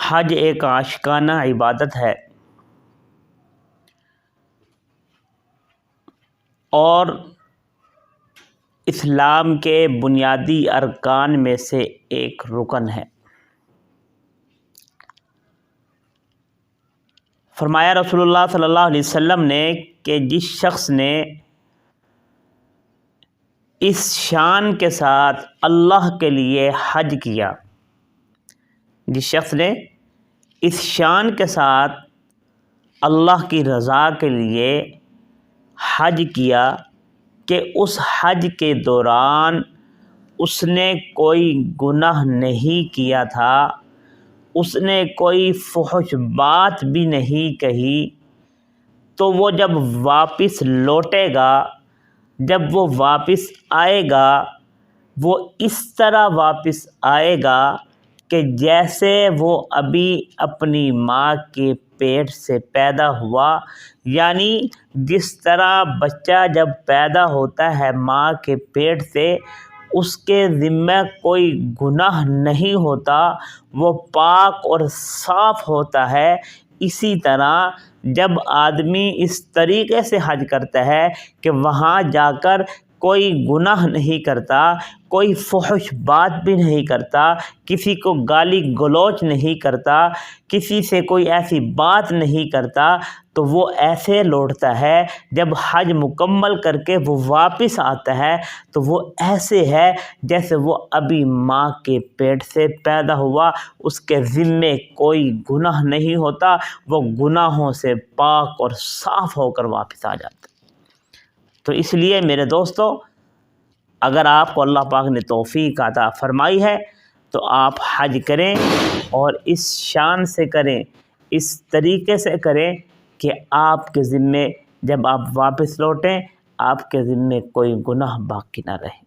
حج ایک عاشقانہ عبادت ہے اور اسلام کے بنیادی ارکان میں سے ایک رکن ہے۔ فرمایا رسول اللہ صلی اللہ علیہ وسلم نے کہ جس شخص نے اس شان کے ساتھ اللہ کے لیے حج کیا، جس شخص نے اس شان کے ساتھ اللہ کی رضا کے لیے حج کیا کہ اس حج کے دوران اس نے کوئی گناہ نہیں کیا تھا، اس نے کوئی فحش بات بھی نہیں کہی، تو وہ جب واپس لوٹے گا، جب وہ واپس آئے گا، وہ اس طرح واپس آئے گا کہ جیسے وہ ابھی اپنی ماں کے پیٹ سے پیدا ہوا، یعنی جس طرح بچہ جب پیدا ہوتا ہے ماں کے پیٹ سے، اس کے ذمہ کوئی گناہ نہیں ہوتا، وہ پاک اور صاف ہوتا ہے۔ اسی طرح جب آدمی اس طریقے سے حج کرتا ہے کہ وہاں جا کر کوئی گناہ نہیں کرتا، کوئی فحش بات بھی نہیں کرتا، کسی کو گالی گلوچ نہیں کرتا، کسی سے کوئی ایسی بات نہیں کرتا، تو وہ ایسے لوٹتا ہے۔ جب حج مکمل کر کے وہ واپس آتا ہے تو وہ ایسے ہے جیسے وہ ابھی ماں کے پیٹ سے پیدا ہوا، اس کے ذمے کوئی گناہ نہیں ہوتا، وہ گناہوں سے پاک اور صاف ہو کر واپس آ جاتا ہے۔ تو اس لیے میرے دوستو، اگر آپ کو اللہ پاک نے توفیق عطا فرمائی ہے تو آپ حج کریں، اور اس شان سے کریں، اس طریقے سے کریں کہ آپ کے ذمے جب آپ واپس لوٹیں آپ کے ذمے کوئی گناہ باقی نہ رہے۔